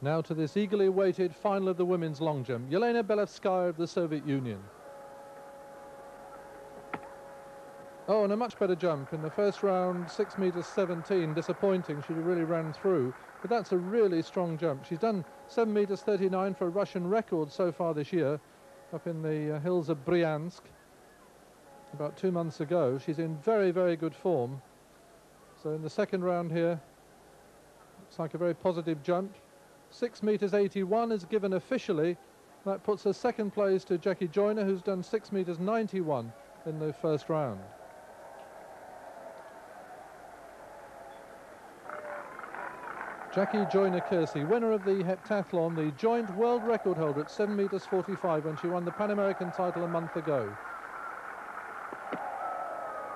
Now to this eagerly awaited final of the women's long jump. Yelena Belevskaya of the Soviet Union. Oh, and a much better jump. In the first round, 6 meters 17, disappointing. She really ran through. But that's a really strong jump. She's done 7 meters 39 for a Russian record so far this year, up in the hills of Bryansk about 2 months ago. She's in very, very good form. So in the second round here, looks like a very positive jump. 6 meters 81 is given officially. That puts her second place to Jackie Joyner, who's done 6 meters 91 in the first round. Jackie Joyner-Kersee, winner of the heptathlon, the joint world record holder at 7 meters 45 when she won the Pan American title a month ago.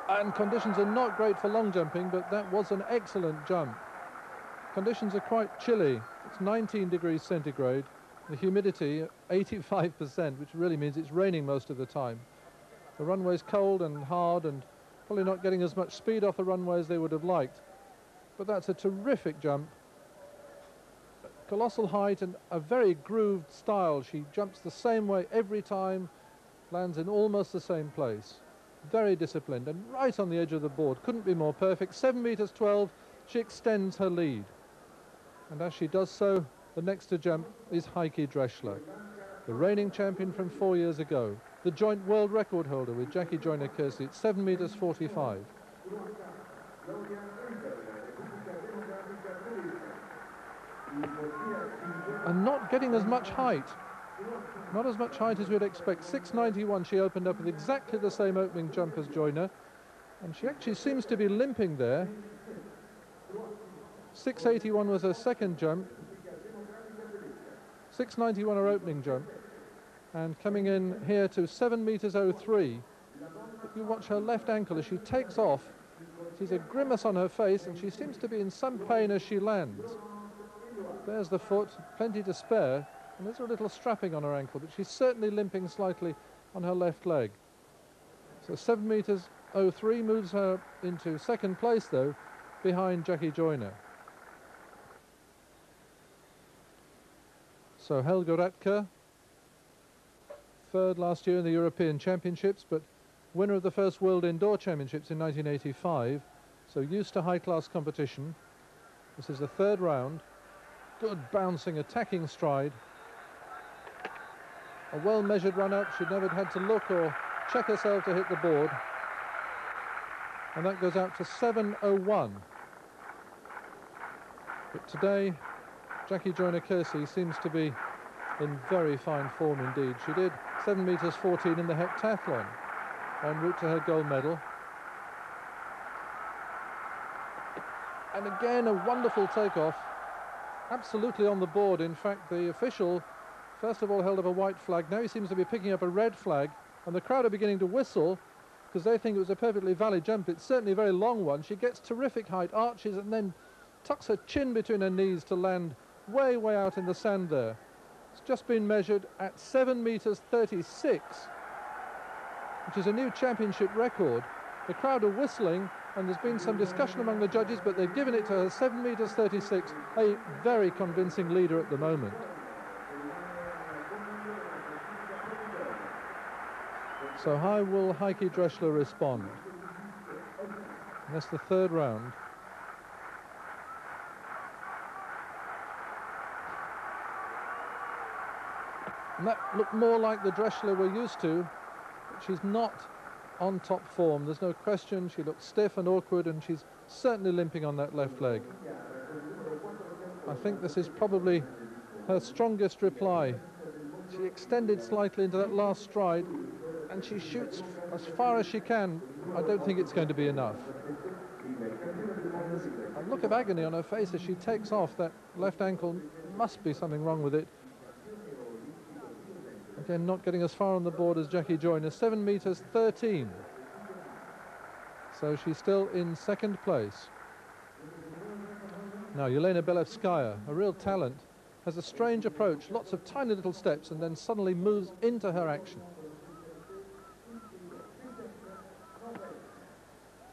And conditions are not great for long jumping, but that was an excellent jump. Conditions are quite chilly. It's 19 degrees centigrade. The humidity 85%, which really means it's raining most of the time. The runway's cold and hard and probably not getting as much speed off the runway as they would have liked. But that's a terrific jump. Colossal height and a very grooved style. She jumps the same way every time, lands in almost the same place. Very disciplined and right on the edge of the board. Couldn't be more perfect. 7 meters 12, she extends her lead. And as she does so, the next to jump is Heike Drechsler, the reigning champion from 4 years ago, the joint world record holder with Jackie Joyner-Kersee at 7 meters 45. And not getting as much height. Not as much height as we'd expect. 691 she opened up with exactly the same opening jump as Joyner. And she actually seems to be limping there. 681 was her second jump. 691 her opening jump. And coming in here to 7 meters 03. If you watch her left ankle as she takes off, she's a grimace on her face and she seems to be in some pain as she lands. There's the foot, plenty to spare, and there's a little strapping on her ankle, but she's certainly limping slightly on her left leg. So 7 meters 03 moves her into second place, though, behind Jackie Joyner. So Helga Radke, third last year in the European Championships, but winner of the first World Indoor Championships in 1985, so used to high-class competition. This is the third round. Good bouncing, attacking stride. A well-measured run-up. She'd never had to look or check herself to hit the board. And that goes out to 7:01. But today, Jackie Joyner-Kersee seems to be in very fine form indeed. She did 7 meters 14 in the heptathlon, en route to her gold medal. And again, a wonderful takeoff. Absolutely on the board. In fact, the official first of all held up a white flag. Now he seems to be picking up a red flag, and the crowd are beginning to whistle because they think it was a perfectly valid jump. It's certainly a very long one. She gets terrific height, arches, and then tucks her chin between her knees to land way, way out in the sand there. It's just been measured at 7 meters 36, which is a new championship record. The crowd are whistling, and there's been some discussion among the judges, but they've given it to her. 7 meters 36, a very convincing leader at the moment. So how will Heike Drechsler respond? And that's the third round. And that looked more like the Drechsler we're used to, but she's not on top form. There's no question. She looks stiff and awkward, and she's certainly limping on that left leg. I think this is probably her strongest reply. She extended slightly into that last stride, and she shoots as far as she can. I don't think it's going to be enough. There's a look of agony on her face as she takes off. That left ankle must be something wrong with it. Again, not getting as far on the board as Jackie Joyner. 7 meters 13. So she's still in second place. Now Yelena Belevskaya, a real talent, has a strange approach, lots of tiny little steps, and then suddenly moves into her action.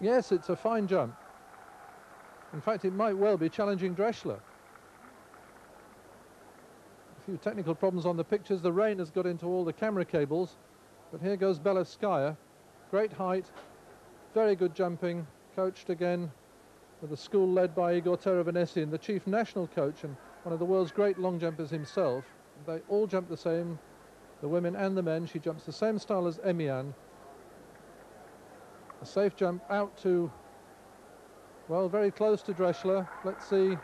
Yes, it's a fine jump. In fact, it might well be challenging Drechsler. A few technical problems on the pictures. The rain has got into all the camera cables. But here goes Belevskaya. Great height, very good jumping, coached again with a school led by Igor Teravanesin, the chief national coach and one of the world's great long jumpers himself. They all jump the same, the women and the men. She jumps the same style as Emian. A safe jump out to, well, very close to Dreschler. Let's see.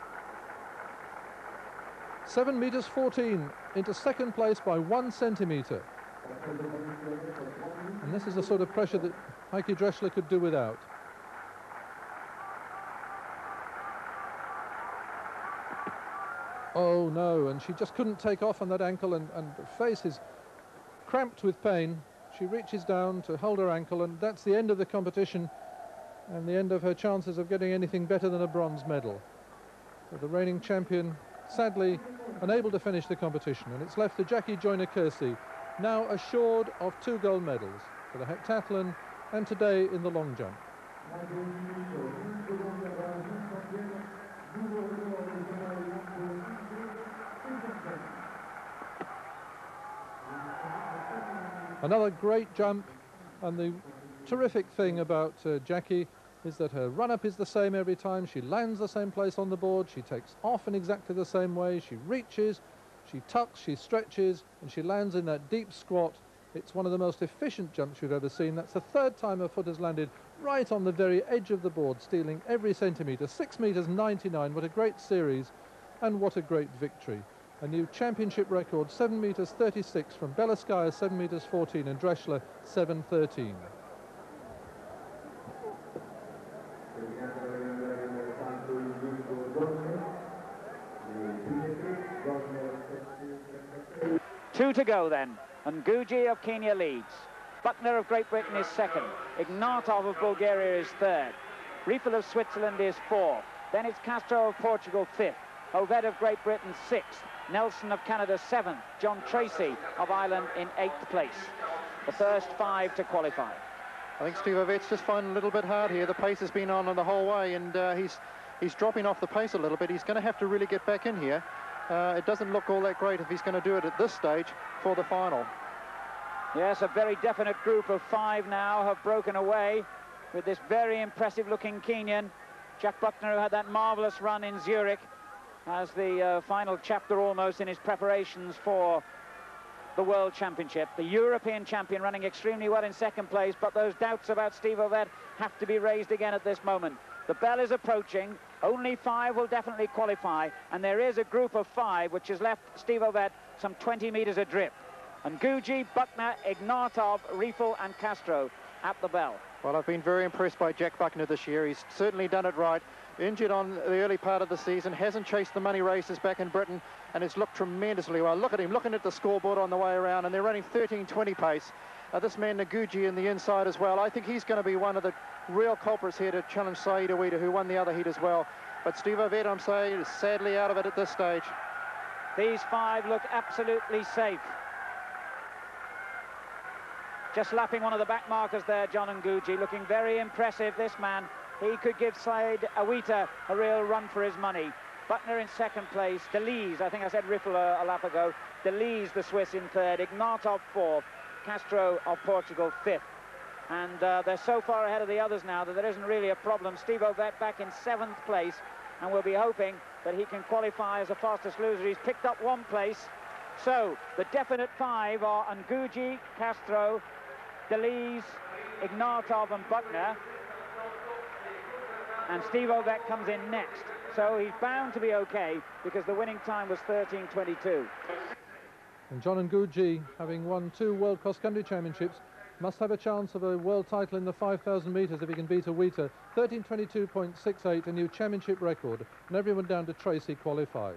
7 meters 14 into second place by 1 centimeter. And this is the sort of pressure that Heike Dreschler could do without. Oh no, and she just couldn't take off on that ankle, and the face is cramped with pain. She reaches down to hold her ankle, and that's the end of the competition and the end of her chances of getting anything better than a bronze medal. So the reigning champion sadly unable to finish the competition, and it's left to Jackie Joyner-Kersee, now assured of 2 gold medals for the heptathlon and today in the long jump. Another great jump, and the terrific thing about Jackie is that her run-up is the same every time. She lands the same place on the board, she takes off in exactly the same way, she reaches, she tucks, she stretches, and she lands in that deep squat. It's one of the most efficient jumps you've ever seen. That's the 3rd time her foot has landed right on the very edge of the board, stealing every centimetre. 6 meters 99, what a great series, and what a great victory. A new championship record, 7 meters 36 from Belevskaya, 7 meters 14, and Dreschler 7:13. Two to go then, and Guji of Kenya leads. Buckner of Great Britain is second. Ignatov of Bulgaria is third. Riefel of Switzerland is fourth. Then it's Castro of Portugal fifth. Ovett of Great Britain sixth. Nelson of Canada seventh. John Tracy of Ireland in 8th place. The first 5 to qualify. I think Steve Ovett's just finding a little bit hard here. The pace has been on the whole way, and he's dropping off the pace a little bit. He's going to have to really get back in here. It doesn't look all that great if he's going to do it at this stage for the final. Yes, a very definite group of 5 now have broken away with this very impressive looking Kenyan. Jack Buckner, who had that marvellous run in Zurich, as the final chapter almost in his preparations for the World Championship. The European champion running extremely well in second place, but those doubts about Steve Ovett have to be raised again at this moment. The bell is approaching. Only 5 will definitely qualify, and there is a group of 5 which has left Steve Ovett some 20 meters adrift. And Guji, Buckner, Ignatov, Riefel and Castro at the bell. Well, I've been very impressed by Jack Buckner this year. He's certainly done it right. Injured on the early part of the season, hasn't chased the money races back in Britain, and has looked tremendously well. Look at him, looking at the scoreboard on the way around, and they're running 13:20 pace. This man Ngugi in the inside as well. I think he's going to be one of the real culprits here to challenge Saeed Awida, who won the other heat as well. But Steve Ovett, I'm saying, is sadly out of it at this stage. These 5 look absolutely safe. Just lapping one of the back markers there, John Ngugi, looking very impressive, this man. He could give Saeed Awita a real run for his money. Buckner in second place, Delise, I think I said Riffle a lap ago, Delise the Swiss in third, Ignatov fourth, Castro of Portugal fifth. And they're so far ahead of the others now that there isn't really a problem. Steve Ovett back in 7th place, and we'll be hoping that he can qualify as the fastest loser. He's picked up 1 place. So the definite 5 are Ngugi, Castro, Delise, Ignatov and Buckner. And Steve Ovett comes in next. So he's bound to be okay, because the winning time was 13:22. And John Ngugi, having won 2 World Cross Country Championships, must have a chance of a world title in the 5,000 metres if he can beat Awita. 13:22.68, a new championship record, and everyone down to Tracy qualifies.